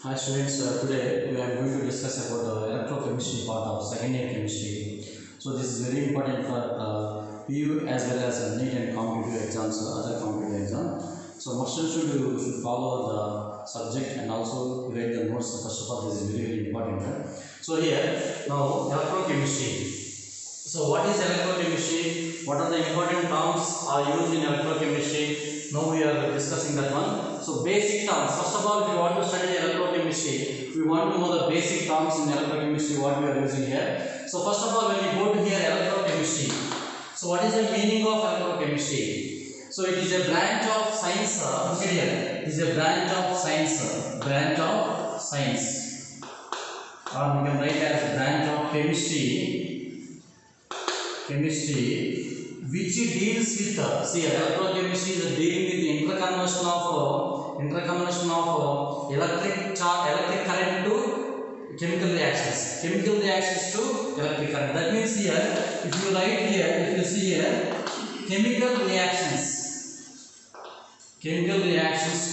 Hi students, today we are going to discuss about electrochemistry part of second year chemistry. So this is very important for PU as well as NEET and competitive exams, other competitive exams. So most students should follow the subject and also read the notes. First of all, this is very important. So here now electrochemistry. So what is electrochemistry? What are the important terms are used in electrochemistry? Now we are discussing that one. So basic terms. First of all, if you want to study electrochemistry, we want to know the basic terms in electrochemistry what we are using here. So first of all, when you go to here electrochemistry, so what is the meaning of electrochemistry? So it is a branch of science. Look at here. It is a branch of science. Branch of science. Or we can write as branch of chemistry which deals with see electrochemistry is dealing with the interconversion of electric current to chemical reactions to electric current. That means here if you write here, if you see here, chemical reactions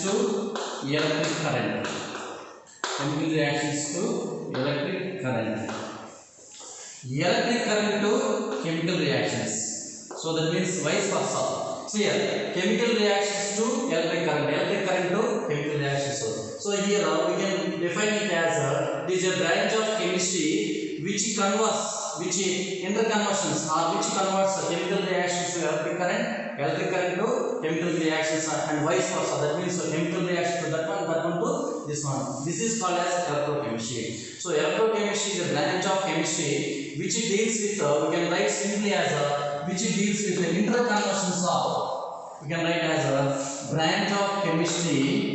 to electric current, electric current to chemical reactions. So that means vice versa. So here chemical reactions to electric current to chemical reactions. So here we can define it as it is a branch of chemistry which interconversions or which converts chemical reactions to electric current to chemical reactions and vice versa. That means chemical reaction to that one to this one. This is called as electrochemistry. So electrochemistry is a branch of chemistry which deals with we can write simply as which deals with the interconversions of, we can write as a branch of chemistry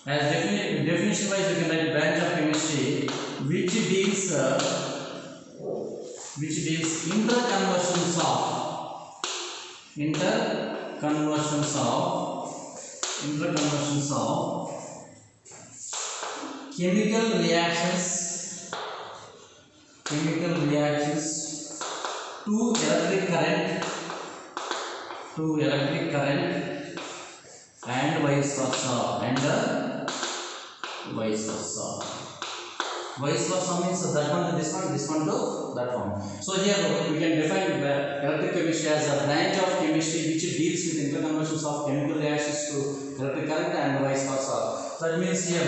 as definition wise we can write branch of chemistry which deals interconversions of chemical reactions to electric current and vice versa. Vice versa means that one to this one to that one. So here we can define electric chemistry as a branch of chemistry which deals with interconversions of chemical reactions to electric current and vice versa. That means here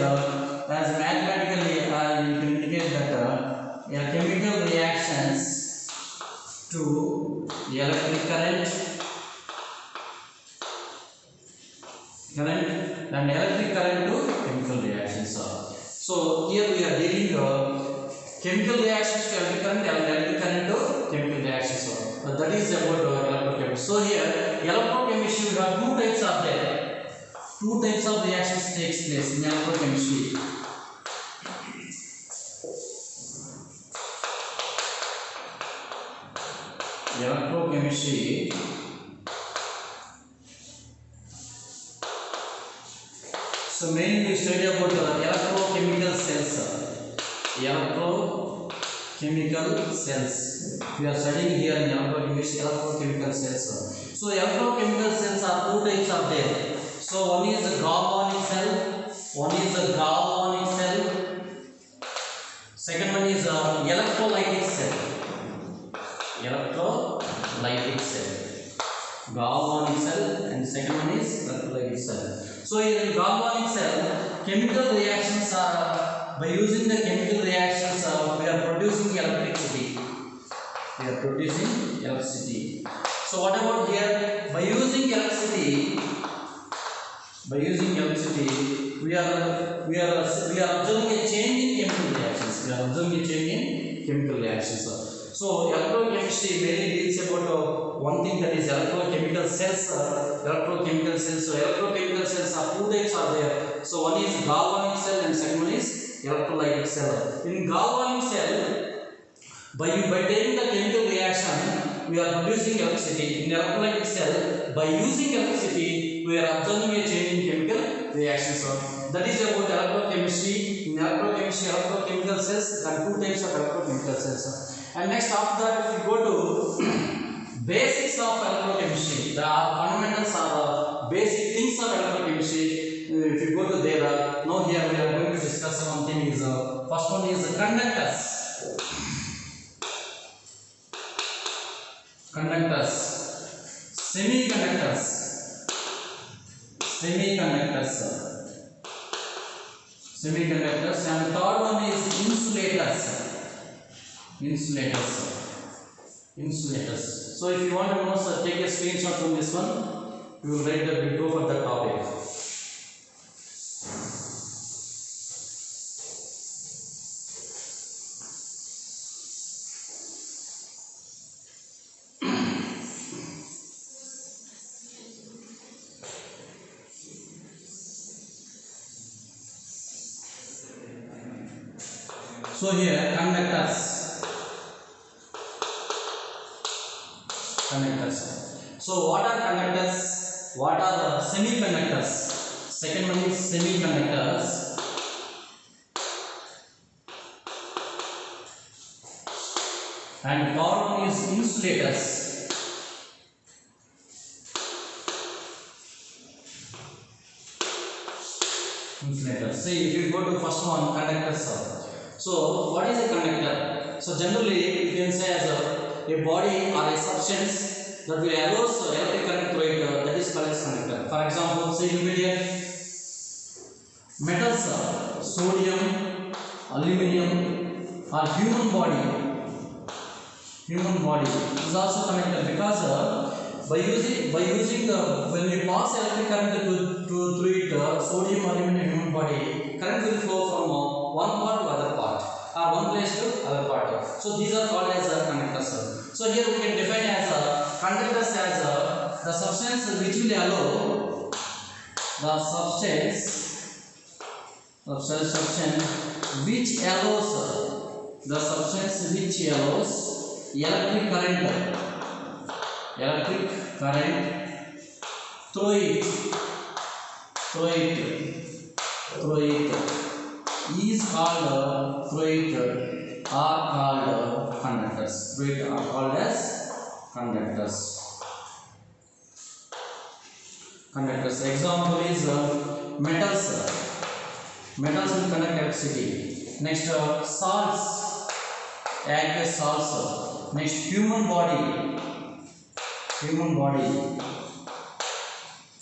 as mathematically you can indicate that chemical reactions to electric current and electric current to chemical reactions. So here we are dealing chemical reactions to electric current and electric current to chemical reactions. That is about electrochemistry. So here electrochemistry we have two types of there. Two types of reactions takes place in electrochemistry. So mainly we study about electrochemical cells. We are studying here in electrochemical cells. So electrochemical cells are two types of there. So one is a galvanic cell. Second one is electrolytic cell. Galvanic cell and second one is electrolytic cell. So in galvanic cell, chemical reactions are by using the chemical reactions we are producing electricity. So what about here? By using electricity, we are observing a change in chemical reactions. So electrochemistry mainly deals about one thing, that is electrochemical cells. So electrochemical cells are two types are there. So one is galvanic cell and second one is electrolytic cell. In galvanic cell, by taking the chemical reaction, we are producing electricity. In electrolytic cell, by using electricity, we are observing a change in chemical reactions. So that is about electrochemistry. In electrochemistry, electrochemical cells, there are two types of electrochemical cells. And next after that, if you go to Basics of electrochemistry. The fundamentals are basic things of electrochemistry. If you go to there, now here we are going to discuss one thing is first one is conductors. Conductors, semiconductors, semiconductors, and third one is insulators. So if you want to know, sir, take a screenshot from this one. You will write that we go for the topic. So here conductors. So what are conductors? What are the semiconductors? Second one is semiconductors. And third one is insulators. See, if you go to first one, conductors. So what is a conductor? So generally you can say as a body or a substance that will allow electric current through it, that is called as conductor. For example, say immediate metals, sodium, aluminum, or human body is also connected, because by using when we pass electric current through it, sodium, aluminum, human body, current will flow from one part to other part, or one place to other part. So these are called as conductors. So here we can define as conductors as the substance which will allow the substance which allows electric current through it is called are called conductors. Through it are called as conductors. Example is metals. Metals will conduct electricity. Next salts, aqueous salts. Next human body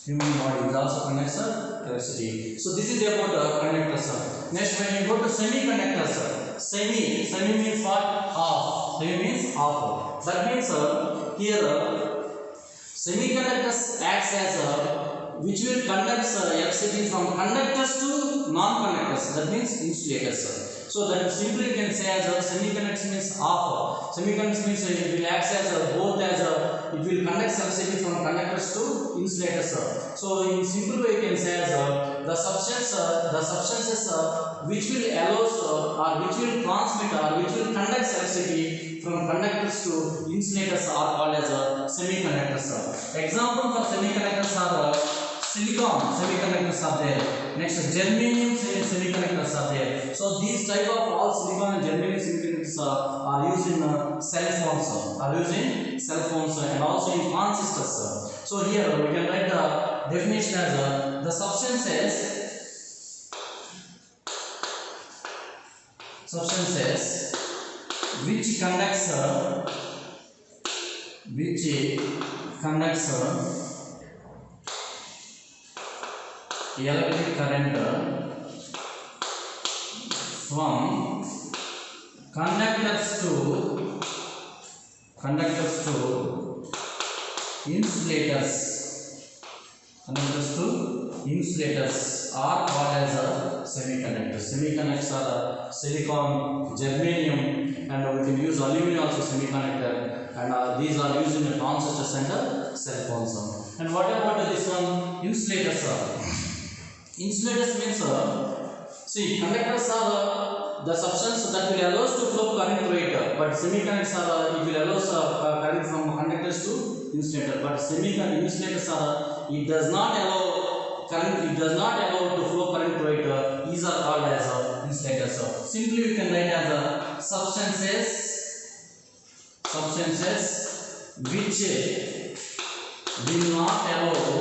is also conducts electricity. So this is about conductors. Next, when you go to semiconductors, semi means what? Half. Semi means half. That means here semiconductors acts as which will conduct electricity from conductors to non-conductors. That means insulators. So that simply you can say as semiconductors means half. Semiconductors means it will act as both as it will conduct electricity from conductors to insulators. So in simple way you can say as the substances which will allow or which will transmit or which will conduct electricity from conductors to insulators are called as semiconductors. Example for semiconductors are silicon semiconductors are there. Next, germanium semiconductors are there. So these type of all silicon and germanium semiconductors are used in cell phones, and also in transistors. So here we can write the definition as the substances which conducts electric current from conductors to insulators are called as semiconductors. Semiconductors are silicon, germanium, and we can use aluminum also semiconductor, and these are used in the transistors and cell phones. And what about this one? Insulators. Insulators means see, conductors are the substance that will allow us to flow current through it, but semiconductors are it will allow us current from conductors to insulator. But insulators are it does not allow current, it does not allow to flow current through it. These are called as insulators. Simply we can write as substances which will not allow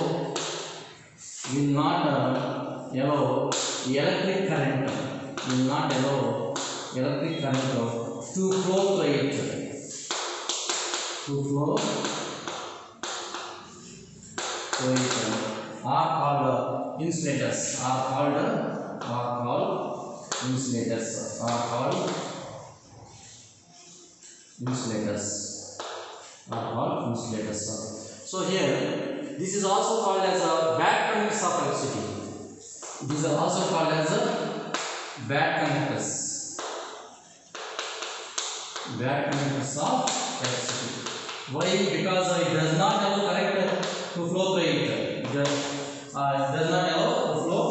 electric current, will not allow electric current to flow through it, are called insulators, are called insulators. So here, this is also called as a bad conductors of electricity. These are also called as a bad conductors of electricity. Why? Because it does not allow current to flow through it. It does not allow to flow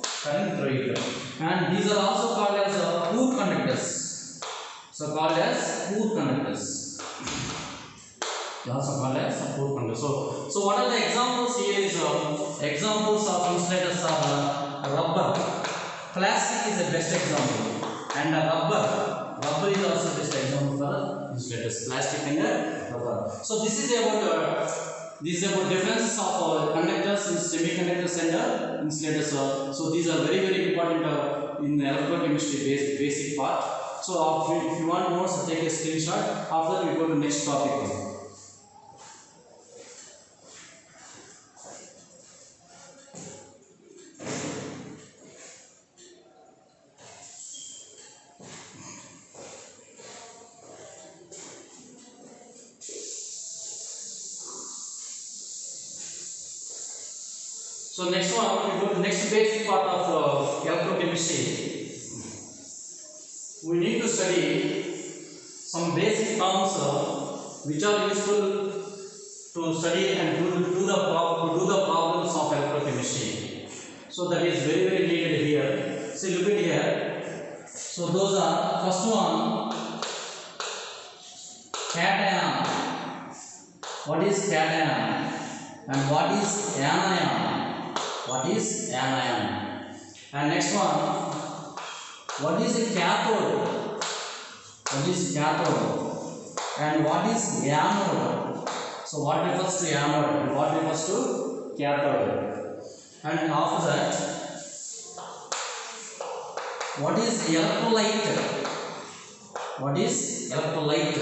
current through it. And these are also called as poor conductors. So called as poor conductors. Also called as poor conductors. So what are the examples here is examples of insulators are rubber. Plastic is the best example, and rubber is also best example for insulators. Plastic and rubber. So this is about differences of conductors in semiconductors and insulators. So these are very important in electrochemistry basic part. So if you want more, so take a screenshot. After we go to next topic. So next one, we go to next basic part of electrochemistry. We need to study some basic terms which are useful to study and to do the problems of electrochemistry. So that is very needed here. See, look at here. So those are, first one, cation. What is cation? And what is anion? And next one, what is a cathode? And what is anode? So what refers to anode and what refers to cathode? And after that, what is electrolyte? What is electrolyte?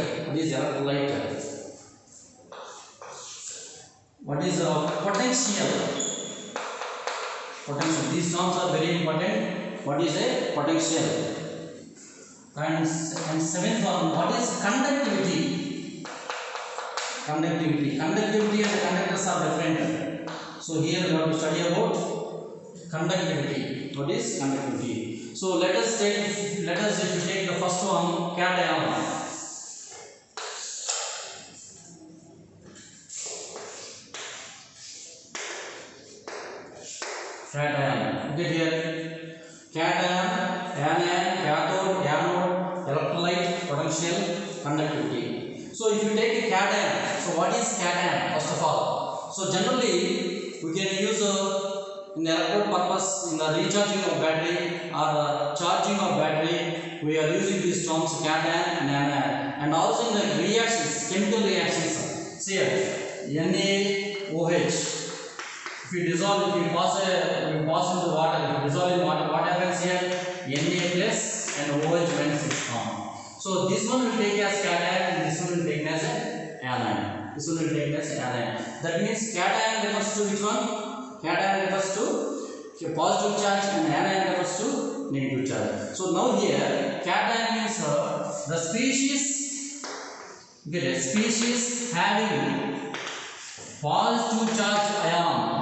What is potential? These terms are very important. What is a potential? And seventh one, what is conductivity? Conductivity and conductors are different. So here we have to study about conductivity. What is conductivity? So let us take the first one, cation. Look at here. Cation, anion, cathode, anode, electrolyte, potential, conductivity. So if you take a cation, so what is cation first of all? So generally we can use in the electrode purpose, in the recharging of battery or charging of battery, we are using these terms cation and anion, and also in the reactions, chemical reactions. See here, NaOH. If you pass into water, if you dissolve in water, what happens here? Na plus and OH minus is formed. So this one will take as cation and this one will take as anion. That means cation refers to which one? Cation refers to positive charge and anion refers to negative charge. So now here, cation means the species having positive charge ion.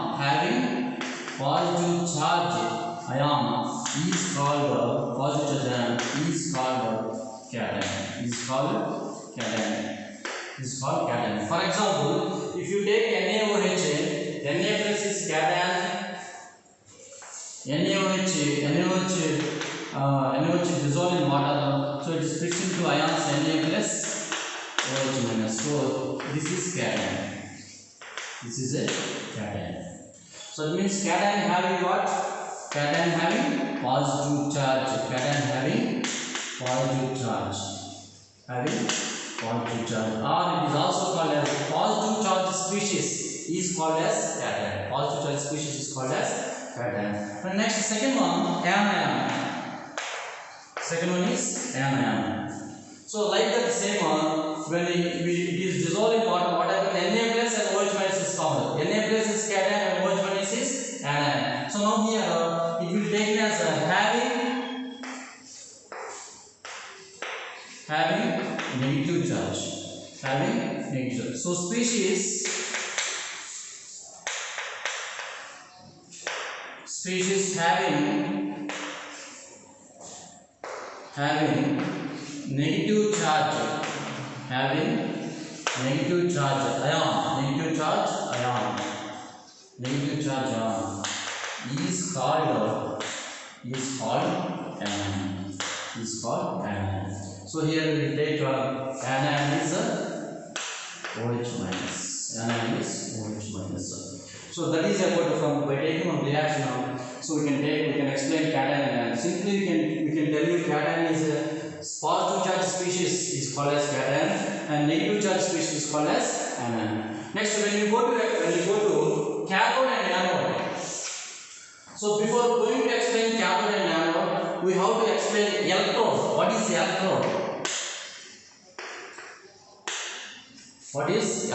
Is called cation. For example, if you take NaOH, Na plus is cation. NaOH dissolved in water, so it is split into ions Na plus OH minus. So this is cation. This is a cation. So it means cation having what? Cation having positive charge. Positive charge, or it is also called as positive charge species is called as cation. Positive charge species is called as cation. And next, second one, anion. Second one is anion. So like that same one, when it is dissolved in water, what happens? Na plus and OH minus is formed. Na plus is cation and OH minus is anion. So now here it will take as having negative charge. Having negative charge. So species having negative charge, ion, negative charge ion is called anion. So here we will take anion is OH minus. Anion is OH minus. So that is about from by taking one reaction. So we can explain cation and anion. Simply we can tell you cation is a positive charge species is called as cation and negative charge species is called as anion. Next, when you go to cathode and anode. So before going to explain cathode and anode, we have to explain electrode. What is electrode? What is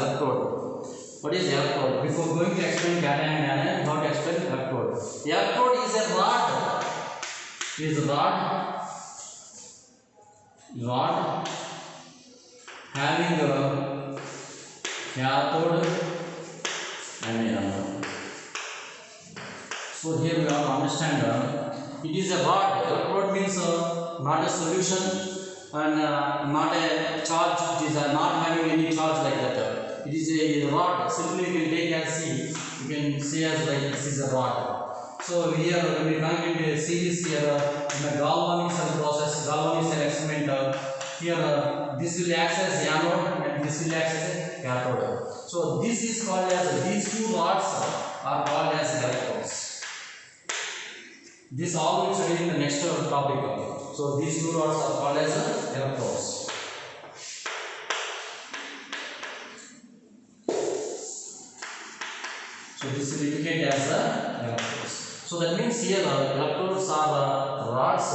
electrode? Before going to explain cation and anion, we have to explain electrode. Electrode is a rod. Having a cathode and anode. So here we have to understand it is a rod. Electrode means not a solution and not a charge. It is not having any charge like that. It is a rod. Simply you can take as C. You can see as like this is a rod. So here when we come into see this here in the galvanic cell process, galvanic cell experiment, here this will act as anode and this will act as cathode. So this is called as, these two rods are called as electrodes. This all will study in the next topic. So these two rods are called as electrodes. So this will indicate as electrodes. So that means here electrodes are rods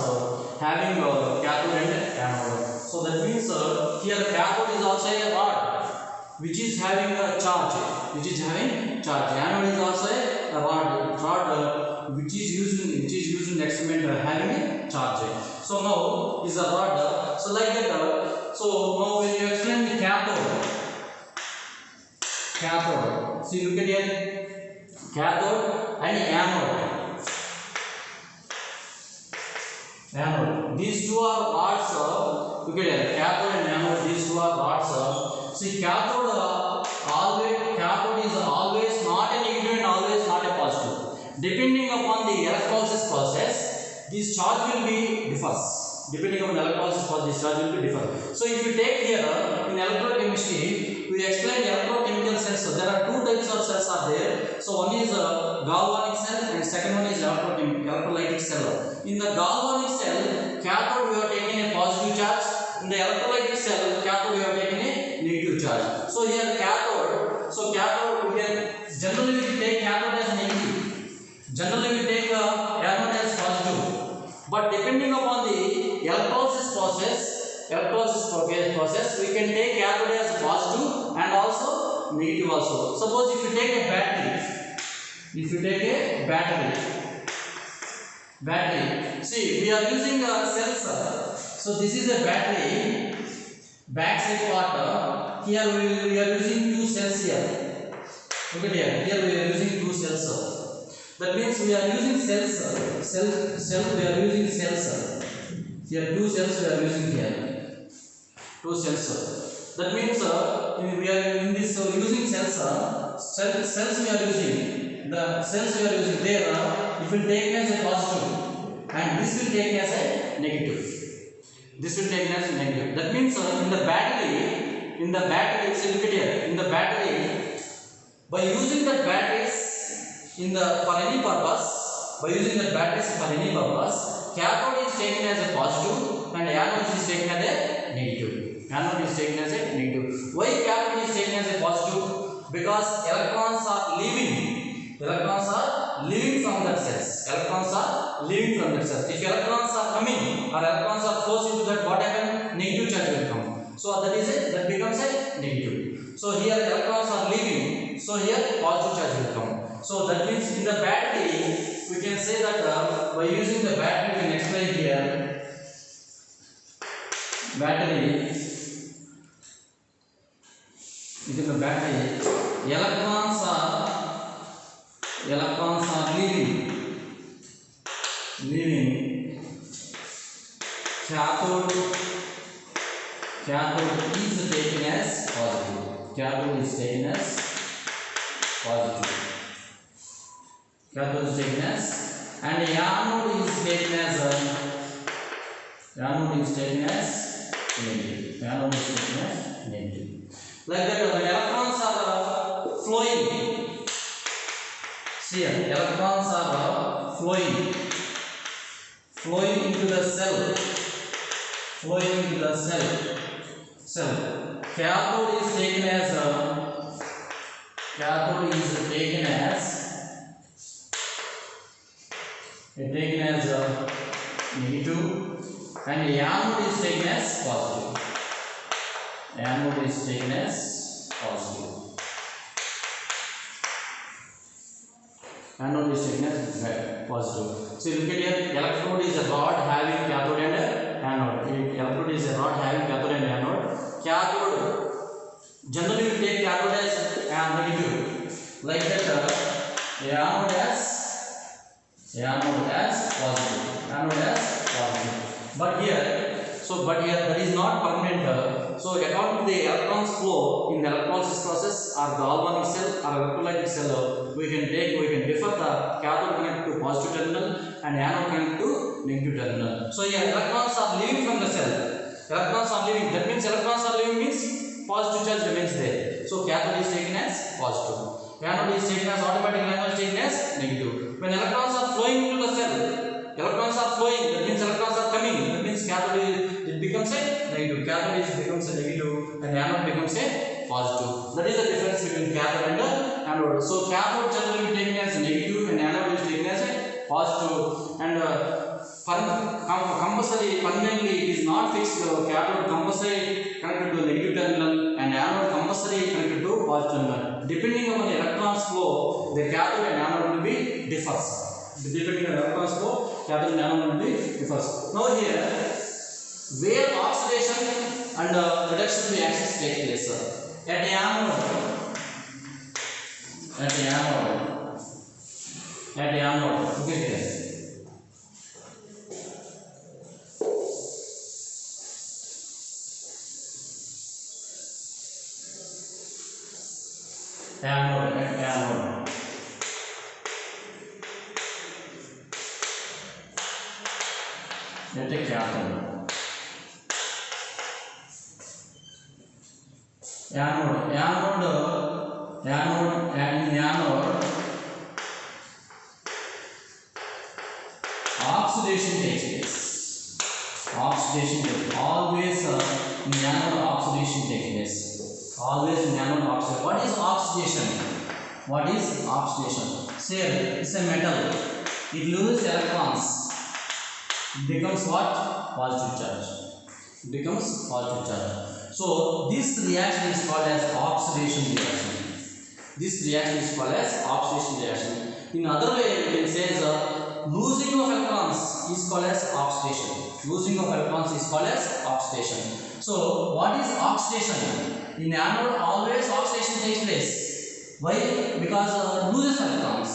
having cathode and anode. So that means here cathode is also a rod which is having a charge. Anode is also a rod which is used in experiment having a charge. So now is a rod. So like that. So now when you explain the cathode. See, look at here. Cathode and anode. These two are rods. Look at here. Cathode and anode. These two are rods. See, cathode is always not a negative and always not a positive. Depending upon the electrolysis process, this charge will be differs. Depending upon the electrolysis process, this charge will be different. So if you take here in electrochemistry, we explain electrochemical cells. So there are two types of cells are there. So one is galvanic cell and second one is electrolytic cell. In the galvanic cell, cathode we are taking a positive charge. In the electrolytic cell, cathode we are taking a negative charge. So here cathode. So cathode we can generally we take cathode as negative. Generally we take anode as positive. But depending upon the electrolysis process, we can take cathode as positive and also negative also. Suppose if you take a battery, see we are using cells. So this is a battery, backside part. Here we are using two cells here. Look at here we are using two cells. That means we are using cells. We are using cells. Here two cells we are using here. Two cells. That means we are in this using cells. Cells we are using. The cells we are using there. It will take as a positive, and this will take as a negative. That means in the battery, see look at here. In the battery, by using the batteries for any purpose, cathode is taken as a positive and anode is taken as a negative. Anode is taken as a negative. Why cathode is taken as a positive? Because electrons are leaving. Electrons are leaving from that cells. Electrons are leaving from that cells. If electrons are coming or electrons are forced into that, what happens? Negative charge will come. So that is it. That becomes a negative. So here electrons are leaving. So here positive charge will come. So that means in the battery we can say that by using the battery we can explain here. Battery. Within the battery, electrons are leaving cathode is taken as positive. Cathode is taken as positive. Cathode is taken as, and anode is taken as negative. Anode is taken as negative. Like that, when electrons are flowing, see here, electrons are flowing into the cell. Cathode is taken as negative, and anode is taken as positive. Anode is taken as positive. Anode is taken as positive. So look at here, electrode is a rod having cathode and anode. Electrode is a rod having cathode and anode. Cathode, generally we take cathode as negative. Like that, anode as positive. But here that is not permanent. So according to the electrons flow in the electrolysis process or galvanic cell or electrolytic cell, we can differ the cathode connect to positive terminal and anode connect to negative terminal. So here electrons are leaving from the cell. That means electrons are leaving means positive charge remains there. So cathode is taken as positive. Anode is taken as automatic language taken as negative. When electrons are flowing into the cell, that means electrons are coming. That means cathode becomes a negative. Cathode becomes a negative and anode becomes a positive. That is the difference between cathode and anode. So cathode generally taken as negative and anode is taken as a positive. And compulsory permanently it is not fixed. Cathode compulsory connected to negative terminal and anode compulsory connected to positive terminal. Depending on the electrons flow, the cathode and anode will be differs. Depending on the electrons flow, cathode and anode will be differs. Now here, where oxidation and reduction reactions take place at the anode. Look at here. Anode. Let the cathode. Anode, oxidation takes place. Always in anode oxidation takes place. What is oxidation? Say it's a metal. It loses electrons. Becomes what? Positive charge. So this reaction is called as oxidation reaction. In other way, we can say losing of electrons is called as oxidation. So what is oxidation? In anode, always oxidation takes place. Why? Because loses electrons.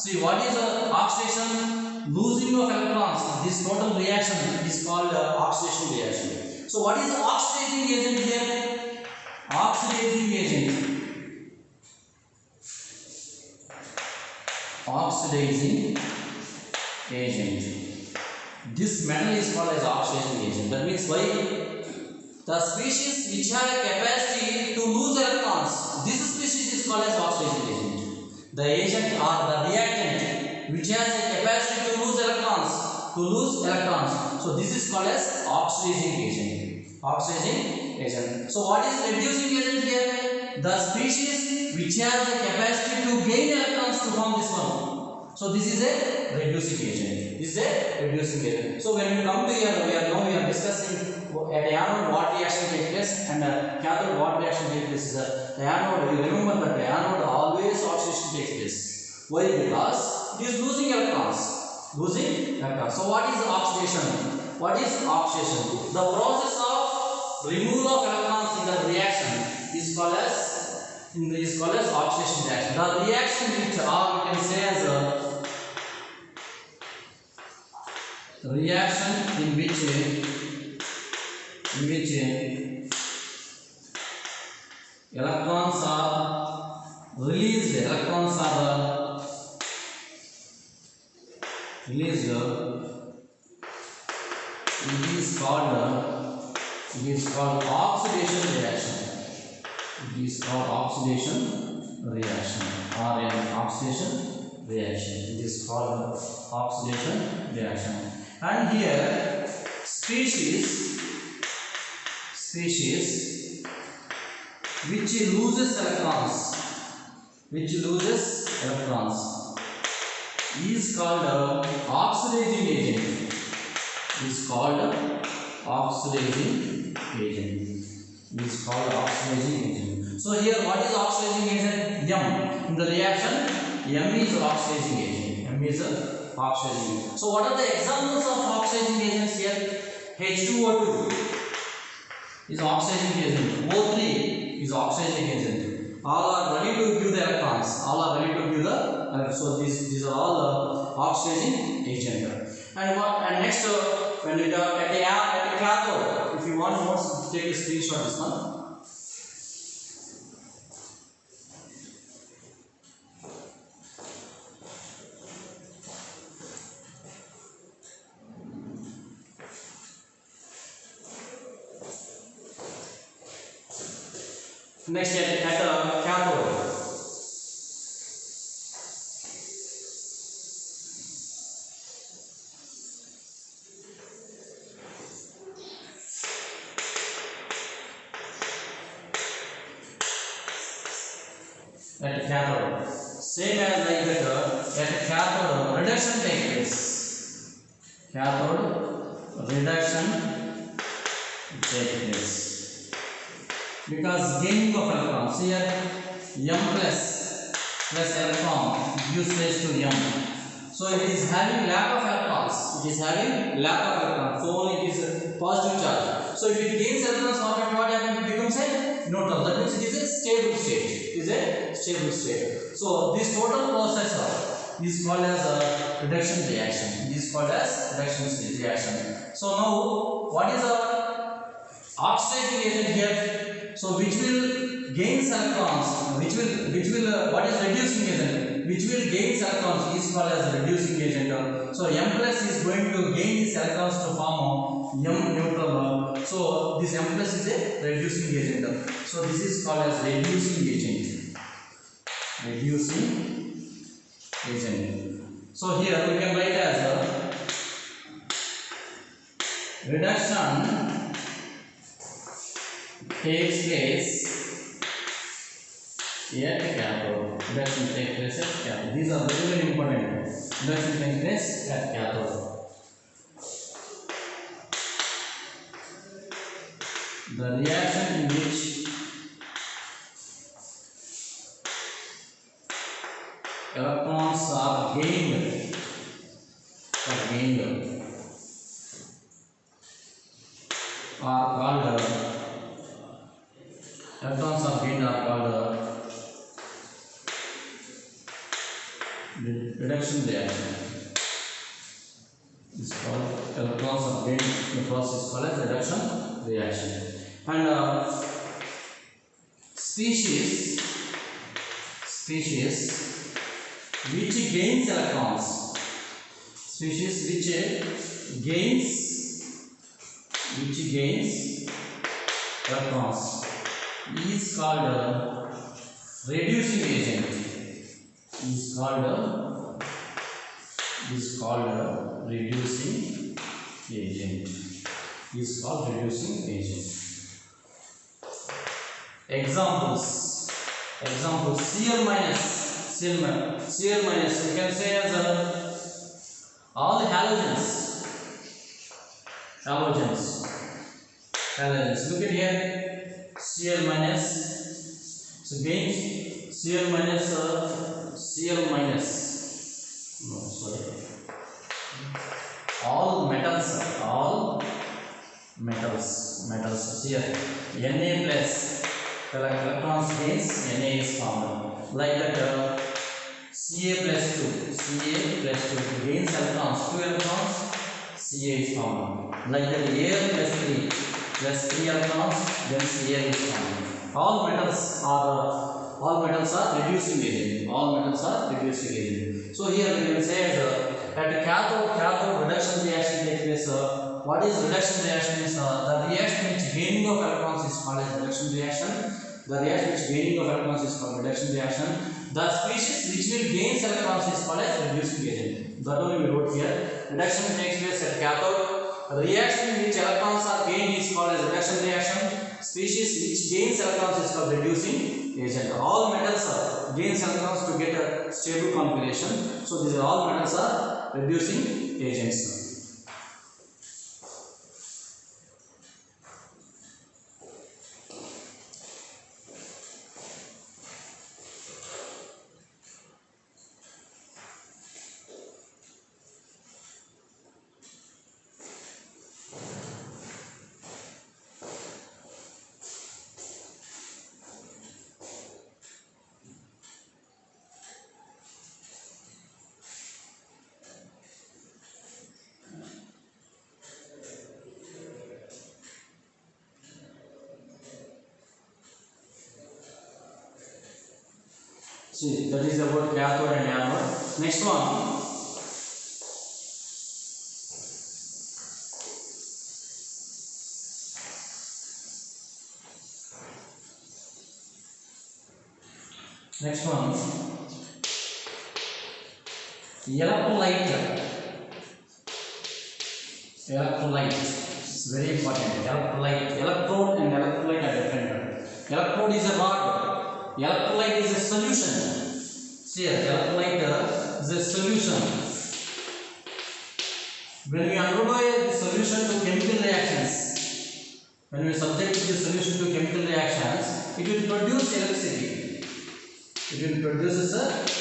See, what is oxidation? Losing of electrons. This total reaction is called oxidation reaction. So what is oxidizing agent here? Oxidizing agent. This metal is called as oxidizing agent. That means why? The species which have a capacity to lose electrons, this species is called as oxidizing agent. The agent or the reactant which has a capacity to lose electrons, to lose electrons. So this is called as oxidizing agent. Oxidizing agent. So what is reducing agent here? The species which has the capacity to gain electrons to form this one. So this is a reducing agent. This is a reducing agent. So when we come to here, we are discussing at anode what reaction takes place and cathode what reaction takes place. The anode, you remember that the anode always oxidation takes place. Why? Because it is losing electrons. Losing electrons. So what is oxidation? What is oxidation? The process of removal of electrons in the reaction is called as oxidation reaction. The reaction which we can say as a reaction in which electrons are released. Electrons are released. It is called oxidation reaction. It is called oxidation reaction or an oxidation reaction. It is called oxidation reaction. And here species which loses electrons is called oxidizing agent. Is called oxidizing agent. Is called oxidizing agent. So here what is oxidizing agent? M. In the reaction, M is oxidizing agent. M is oxidizing agent. So what are the examples of oxidizing agents here? H2O2 is oxidizing agent. O3 is oxidizing agent. All are ready to give the electrons. So these are all the oxidizing agent. And next when we talk at the cathode, if you want more, take a screenshot this one. Next at the cathode. At the cathode, same as like that. At the cathode, reduction takes place. Cathode reduction takes place. Because gaining of electrons here, M plus electron gives place to M. So it is having lack of electrons. So only it is positive charge. So if it gains electrons, what happens? It becomes a neutral. That means it is a stable state. So this total process is called as a reduction reaction. It is called as reduction reaction. So now what is our oxidizing agent here? So which will gain electrons, what is reducing agent? Which will gain electrons is called as reducing agent. So M plus is going to gain these electrons to form M neutral. So this M plus is a reducing agent. So this is called as reducing agent. So here we can write as a reduction takes place at the cathode. Reduction takes place at cathode. These are very important. Reduction takes place at cathode. The reaction in which electrons are gained are called reduction reaction. This is called electrons are gained. The process is called as reduction reaction. And species which gains electrons. Species which gains electrons is called reducing agent. is called reducing agent. Is called reducing agent. Examples. Example Cl minus. Cl minus. You can say as all the halogens. Halogens. Look at here. Cl minus. So again Cl minus. Cl minus. No, sorry. All metals. All metals here. Na plus electrons gains Na is formed. Like that Ca plus 2 gains electrons, 2 electrons, Ca is formed. Like that Al plus 3 electrons, then Cl is formed. All metals are reducing agent. All metals are reducing agent. So here we will say that cathode reduction reaction takes place. What is reduction reaction is the reaction which gaining of electrons is called as reduction reaction. The reaction which gaining of electrons is called reduction reaction. The species which will gain electrons is called as reducing agent. That only we wrote here. Reduction takes place at cathode. Reaction in which electrons are gained is called as reduction reaction. Species which gains electrons is called reducing agent. All metals gains electrons to get a stable configuration. So these are all metals are reducing agents. See, that is about cathode and anode. Next one. Next one. Electrolyte. Electrolyte. It's very important. Electrolyte. Electrode and electrolyte are different. Electrode is a rod. Electrolyte is a solution. See here, electrolyte is a solution. When we undergo a solution to chemical reactions, when we subject the solution to chemical reactions, it will produce electricity. It will produce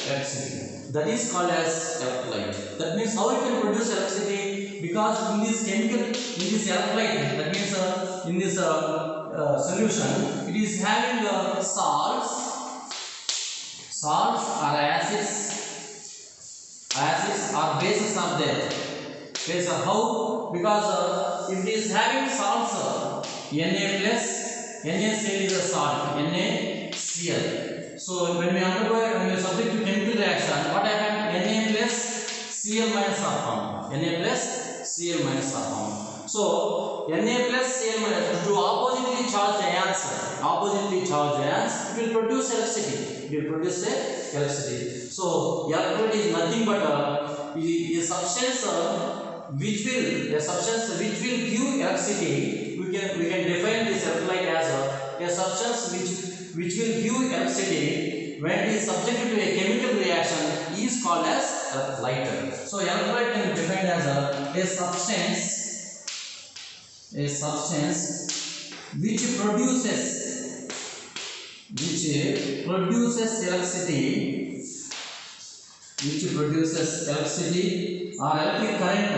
electricity. That is called as electrolyte. That means how it can produce electricity? Because in this electrolyte, that means in this solution, it is having salts or acids or bases are there. Bases are how? Because if it is having salts, Na plus, NaCl is a salt, NaCl. So when we subject to chemical reaction, what happens? Na plus Cl minus are formed. Na plus Cl minus are formed. So Na plus Cl minus to oppositely charged ions, it will produce electricity. So electrode is nothing but a substance which will give electricity. We can define this electrolyte as a substance which will give electricity when it is subjected to a chemical reaction is called as electrolyte. So electrolyte can be defined as a substance which produces electricity or electric current,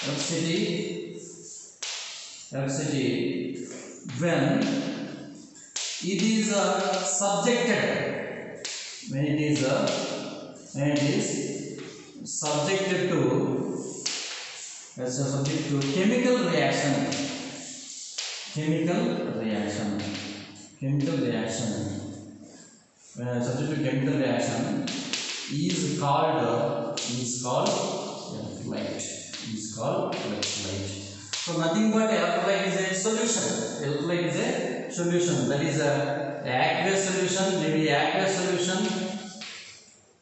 electricity when it is subjected chemical reaction subject to chemical reaction is called electrolyte. So nothing but electrolyte is a solution. That is a aqueous solution, maybe aqueous solution,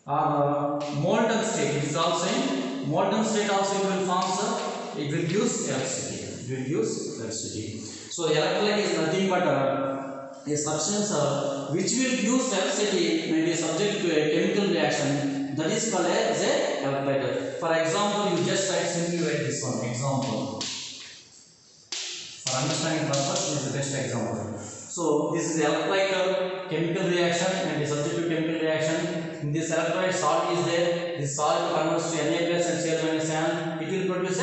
or molten state. It is also in molten state also it will form it will use electricity. It will use electricity. So electrolyte is nothing but a substance which will use electricity when it is subject to a chemical reaction, that is called as a electrolyte. For example, you just simply write this one example. For understanding purpose, this is the best example. So this is electrolyte chemical reaction and is subject to chemical reaction. In this electrolyte salt is there. This salt converts to Na plus and Cl minus ion. It will produce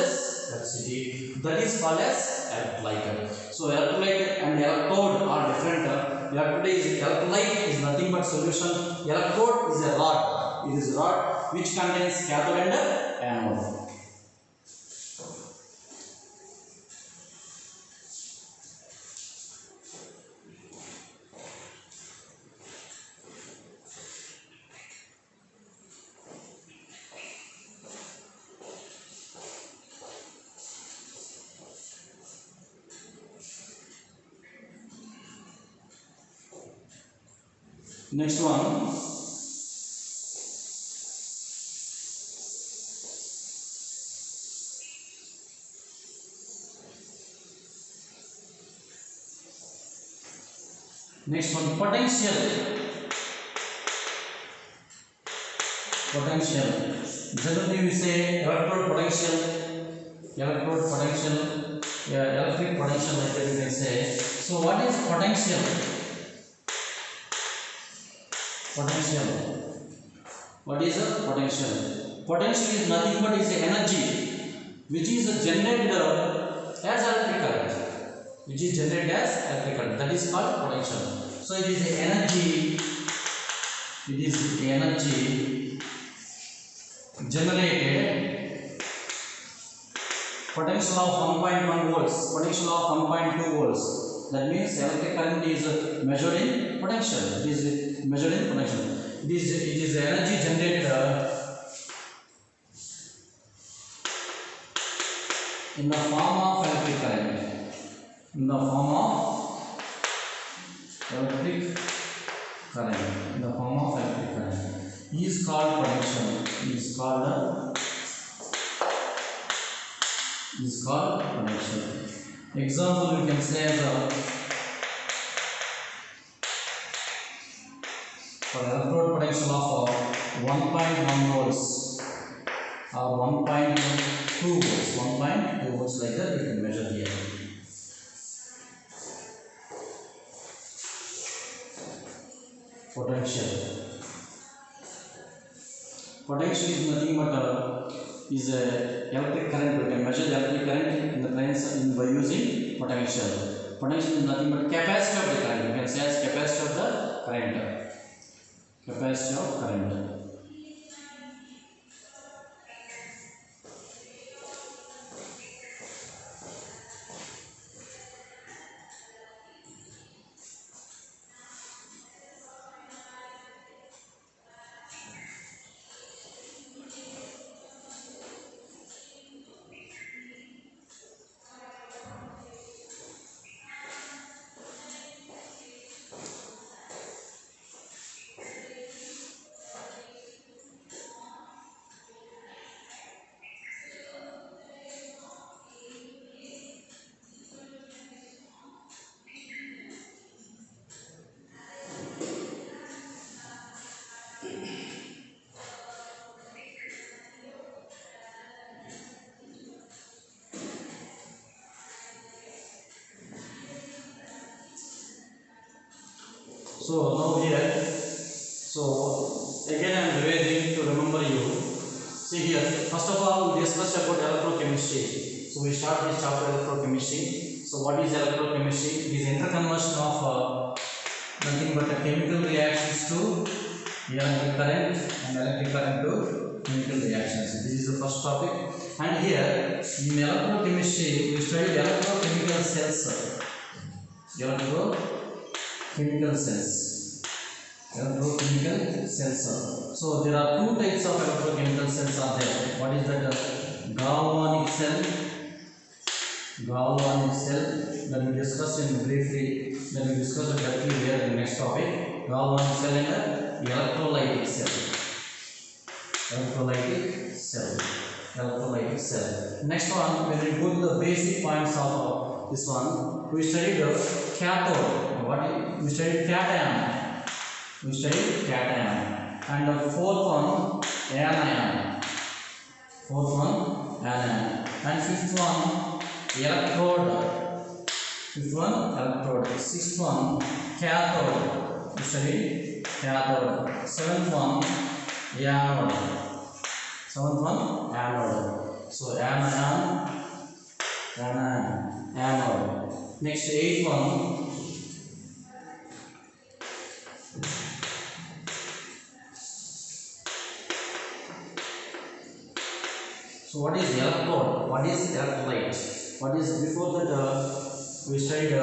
electricity. That is called as electrolyte. So electrolyte and electrode are different. Electrolyte is nothing but solution. Electrode is a rod. It is a rod which contains cathode and anode. Next one. Next one, potential. Potential. Generally we say electrode potential, electrode potential, yeah, electric potential like that we can say. So what is potential? Potential. What is a potential? Potential is nothing but is a energy which is generated as electric current. Which is generated as electric current. That is called potential. So it is the energy. It is the energy generated. Potential of 1.1 volts. Potential of 1.2 volts. That means electric current is measured in potential. It is measured in potential. It is energy generated in the form of electric current. In the form of electric current. In the form of electric current. Is called potential. Is called potential. Example we can say as for electrode potential of 1.1 volts or 1.2 volts, 1.2 volts like that we can measure here. Potential. Potential is nothing but is a electric current. We can measure the electric current in the planes by using potential. Potential is nothing but capacity of the current. We can say as capacity of the current. Capacity of current. So now here, so again I am revising to remember you. See here, first of all we discussed about electrochemistry. So we start this chapter electrochemistry. So what is electrochemistry? It is interconversion of nothing but chemical reactions to electric current and electric current to chemical reactions. This is the first topic. And here in electrochemistry we study electrochemical cells. Electrochemical cells. Electrochemical cells. So there are two types of electrochemical cells are there. What is that? Galvanic cell. Galvanic cell that we discussed in briefly. Then we discuss directly here in the next topic. Galvanic cell and electrolytic cell. Electrolytic cell. Electrolytic cell. Next one, when we go to the basic points of this one, we studied the cathode. We studied cation. We studied cation. And the fourth one, anion. Fourth one, anion. And fifth one, electrode. Fifth one, electrode. Sixth one, cathode. We studied cathode. Seventh one, anode. Seventh one, anode. So anion, anode. Next, eighth one, so what is electrode? What is electrolyte? What is before that we studied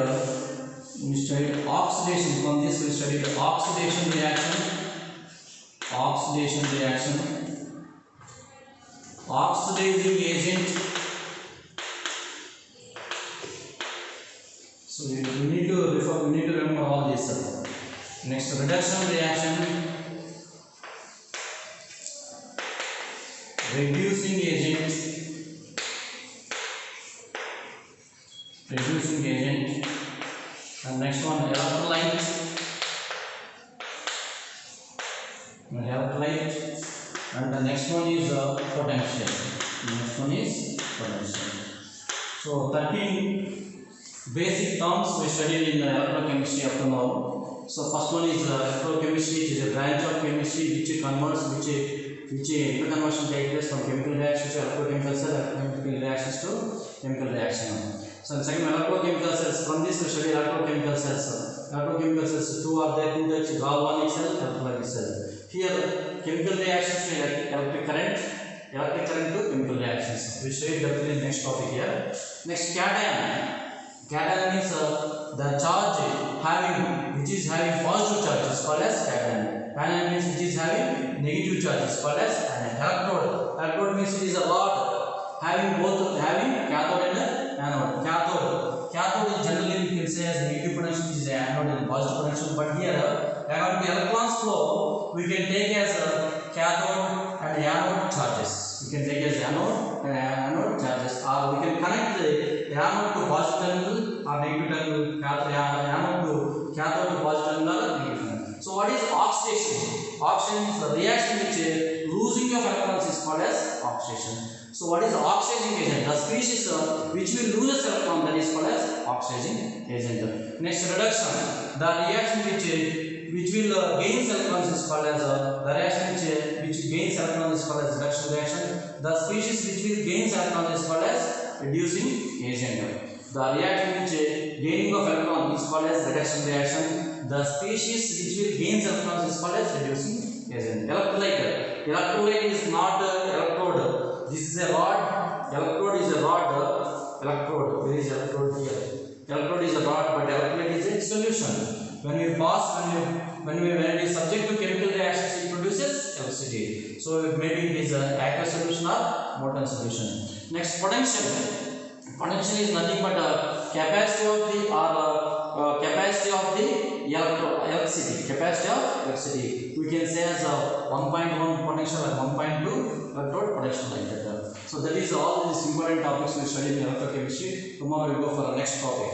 oxidation. From this we studied oxidation reaction. Oxidation reaction. Oxidizing agent. So we need to refer. We need to remember all this. Next, reduction reaction. Reducing agent. Reducing agent. And next one, electrolyte. Electrolyte. And the next one is potential. The next one is potential. So 13 basic terms we studied in electrochemistry up to now. So first one is electrochemistry, which is a branch of chemistry which converts, which interconversion takes place from chemical reactions to electrochemical cell, electrochemical reactions to chemical reaction. So the second, electrochemical cells. From this we study electrochemical cells. Electrochemical cells, two are there, two types: galvanic cell, electrolytic cell. Here, chemical reactions to electric current to chemical reactions. We study that in the next topic here. Next, cation. Cation means the charge which is having positive charge is called as cation. Anion means which is having negative charge is called as anion. Electrode. Electrode means it is a rod having cathode and anode. Cathode is generally we can say as negative potential, which is anode and positive potential. But here, according to electrons flow, we can take as cathode and anode charges. We can take as anode and anode charges, or we can connect the anode to positive terminal or negative terminal. Anode to cathode to positive terminal or negative terminal. So what is oxidation? Oxidation is the reaction which losing of electrons is called as oxidation. So what is the oxidizing agent? The species which will lose electron, that is called as oxidizing agent. Next, reduction. The reaction which will gain electrons is called as the reaction which gains electrons is called as reduction reaction. The species which will gain electrons is called as reducing agent. The reaction which gaining of electron is called as reduction reaction. The species which will gain electrons is called as reducing agent. Electrolyte. Electrolyte is not electrode. This is a rod. Electrode is a rod. Electrode. Where is electrode here? Electrode is a rod, but electrolyte is a solution. When it is subject to chemical reactions, it produces electricity. So maybe it is an aqueous solution or molten solution. Next, potential. Potential is nothing but capacity of the electricity. Capacity of electricity. We can say as 1.1 potential and 1.2 electrode potential like that. So that is all these important topics we study in electrochemistry. Tomorrow we go for the next topic.